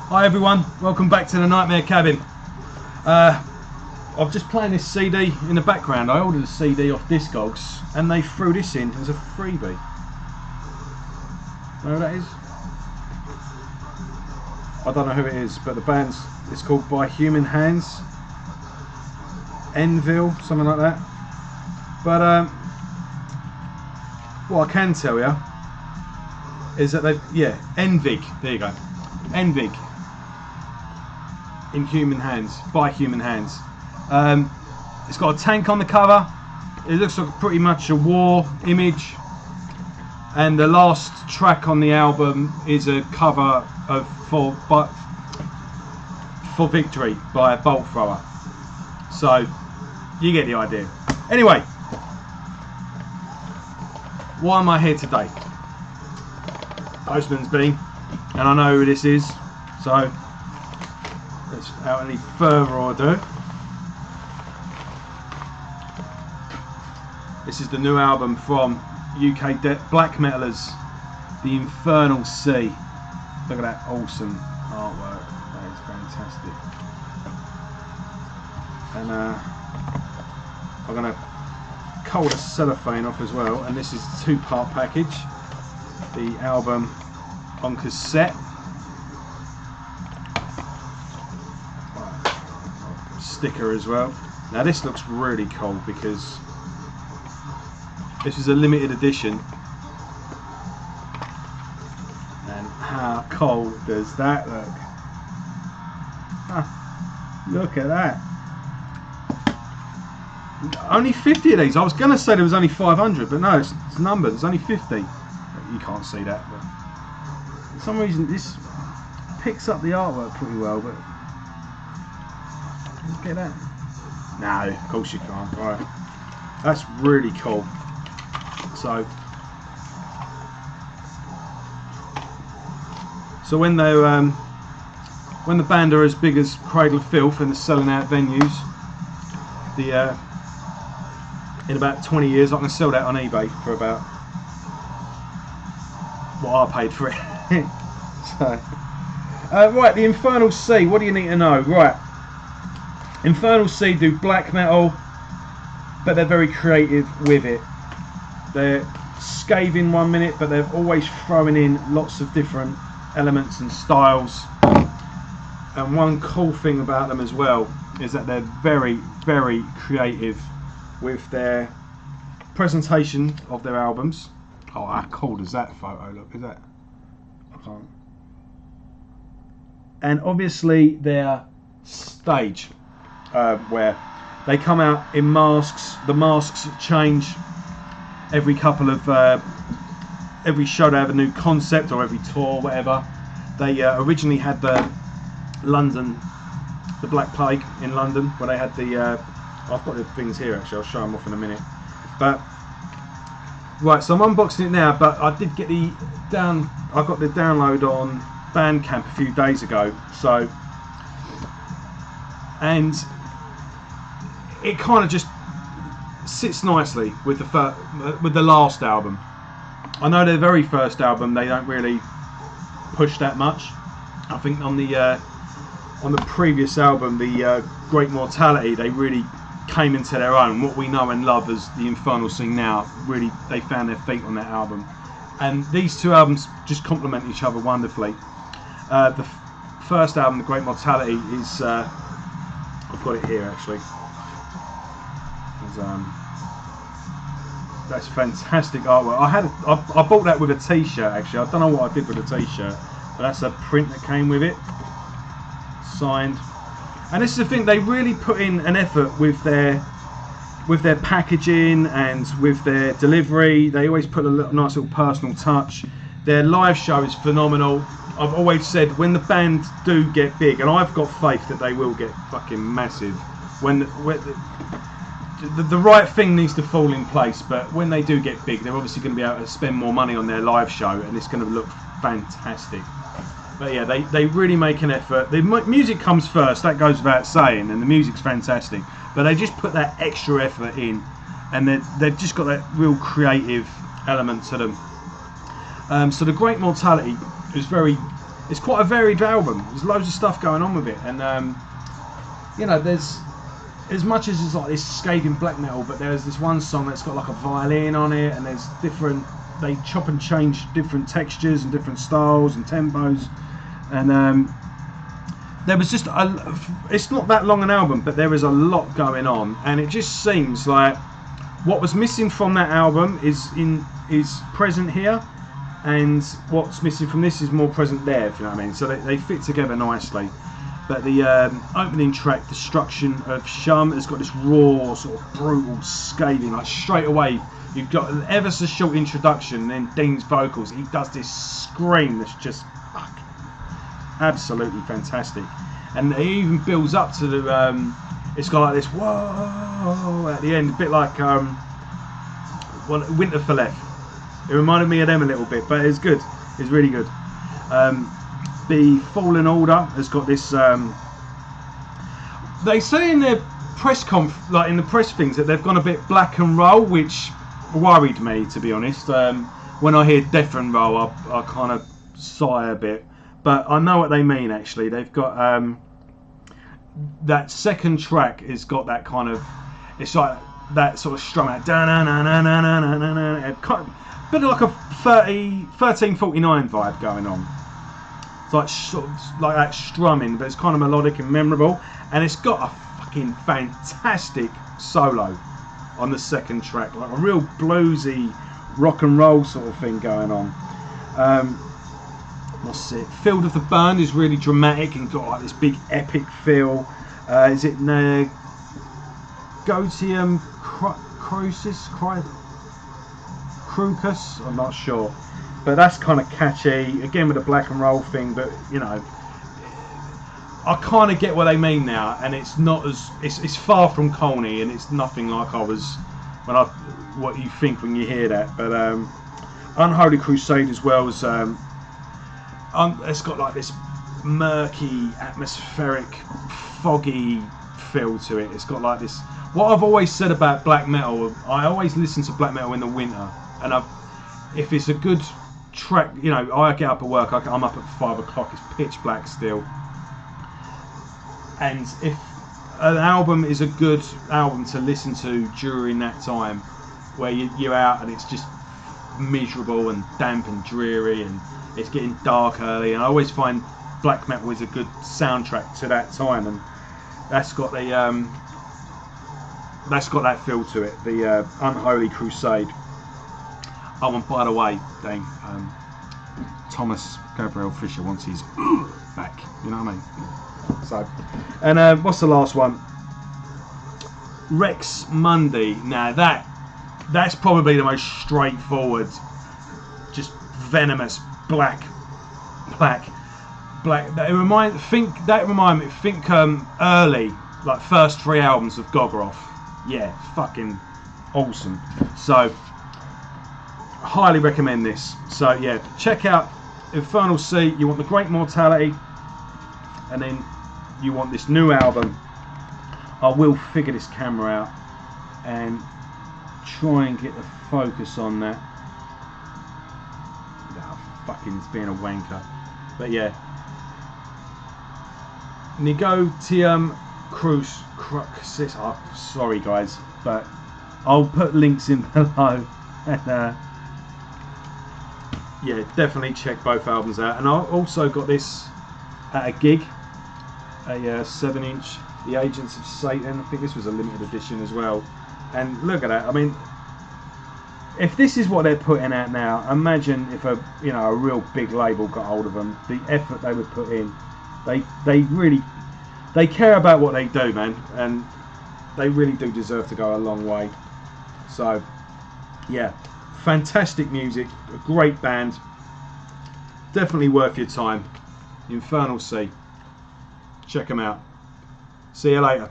Hi everyone, welcome back to the Nightmare Cabin. I'm just playing this CD in the background. I ordered a CD off Discogs and they threw this in as a freebie. Know who that is? I don't know who it is, but the band's, it's called By Human Hands. Enville, something like that. But what I can tell you is that they've, yeah, Envig, there you go. Envig. In Human Hands, By Human Hands. It's got a tank on the cover. It looks like pretty much a war image. And the last track on the album is a cover of For Victory by a Bolt Thrower. So you get the idea. Anyway, why am I here today? Postman's been, and I know who this is. So without any further ado, this is the new album from UK black metalers, the Infernal Sea. Look at that awesome artwork, that is fantastic. And I'm going to cull the cellophane off as well, and this is a two-part package. The album on cassette. Sticker as well. Now this looks really cool because this is a limited edition, and how cool does that look? Look at that. Only 50 of these. I was going to say there was only 500, but no, it's numbered. There's only 50. You can't see that, but for some reason this picks up the artwork pretty well, but look at that. No, of course you can't. Right, that's really cool. So when they when the band are as big as Cradle of Filth and they're selling out venues, in about 20 years I can sell that on eBay for about what I paid for it. So, right, the Infernal Sea. What do you need to know? Right, Infernal Sea do black metal, but they're very creative with it. They're scathing one minute, but they're always throwing in lots of different elements and styles. And one cool thing about them as well is that they're very, very creative with their presentation of their albums. Oh, how cool does that photo look? Is that? I can't. And obviously their stage, where they come out in masks. The masks change every couple of every show. They have a new concept, or every tour, whatever. They originally had the Black Plague in London, where they had the I've got the things here actually, I'll show them off in a minute. But right, so I'm unboxing it now, but I did get I got the download on Bandcamp a few days ago, so, and it kind of just sits nicely with the last album. I know their very first album they don't really push that much. I think on the previous album, the Great Mortality, they really came into their own. What we know and love as the Infernal Sea now, really they found their feet on that album. And these two albums just complement each other wonderfully. The first album, the Great Mortality, is I've got it here actually. That's fantastic artwork. I bought that with a t-shirt actually. I don't know what I did with a t-shirt, but that's a print that came with it, signed. And this is the thing, they really put in an effort with their packaging and with their delivery. They always put a nice little personal touch. Their live show is phenomenal. I've always said when the band do get big, and I've got faith that they will get fucking massive, when the right thing needs to fall in place, but when they do get big, they're obviously going to be able to spend more money on their live show, and it's going to look fantastic. But yeah, they really make an effort. The music comes first, that goes without saying, and the music's fantastic. But they just put that extra effort in, and they've just got that real creative element to them. So the Great Mortality is very it's quite a varied album. There's loads of stuff going on with it, and you know, there's as much as it's like this scathing black metal, but there's this one song that's got like a violin on it, and there's different. They chop and change different textures and different styles and tempos, and there was just it's not that long an album, but there is a lot going on, and it just seems like what was missing from that album is present here, and what's missing from this is more present there, if you know what I mean. So they fit together nicely. But the opening track, Destruction of Shum, has got this raw, sort of brutal, scathing, like straight away you've got an ever so short introduction, and then Dean's vocals, he does this scream that's just absolutely fantastic. And it even builds up to the, it's got like this whoa at the end, a bit like Winterfell. It reminded me of them a little bit, but it's good. It's really good. The Fallen Order has got this. They say in their press like in the press things, that they've gone a bit black and roll, which worried me, to be honest. When I hear death and roll, I kind of sigh a bit. But I know what they mean. Actually, they've got that second track has got that kind of. It's like that sort of strum out, bit like a 1349 vibe going on. It's like sort of like that strumming, but it's kind of melodic and memorable, and it's got a fucking fantastic solo on the second track, like a real bluesy rock and roll sort of thing going on. What's it? Field of the Burned is really dramatic and got like this big epic feel. Is it Negotium Crucis? Crucis? I'm not sure, but that's kind of catchy again with the black and roll thing. But you know, I kind of get what they mean now, and it's not as it's far from corny, and it's nothing like I was when what you think when you hear that. But Unholy Crusade as well as it's got like this murky, atmospheric, foggy feel to it. It's got like this. What I've always said about black metal, I always listen to black metal in the winter, and if it's a good track, you know, I get up at work, I'm up at 5 o'clock, it's pitch black still, and if an album is a good album to listen to during that time, where you're out and it's just miserable and damp and dreary and it's getting dark early, and I always find black metal is a good soundtrack to that time, and that's got the that's got that feel to it. The Unholy Crusade. Oh, and by the way, Dane, Thomas Gabriel Fisher wants his back. You know what I mean? So, and what's the last one? Rex Mundi. Now that's probably the most straightforward, just venomous black. That remind me. Think early, like first 3 albums of Gogoroth. Yeah, fucking awesome. So highly recommend this. So yeah, check out Infernal Sea. You want the Great Mortality, and then you want this new album. I will figure this camera out and try and get the focus on that. Fucking it's being a wanker. But yeah, Negotium Crucis. Oh, sorry guys, but I'll put links in below, and yeah, definitely check both albums out. And I also got this at a gig, a 7-inch, The Agents of Satan. I think this was a limited edition as well. And look at that. I mean, if this is what they're putting out now, imagine if a real big label got hold of them. The effort they would put in. They care about what they do, man, and they really do deserve to go a long way. So yeah, fantastic music, a great band, definitely worth your time. Infernal Sea, check them out. See you later.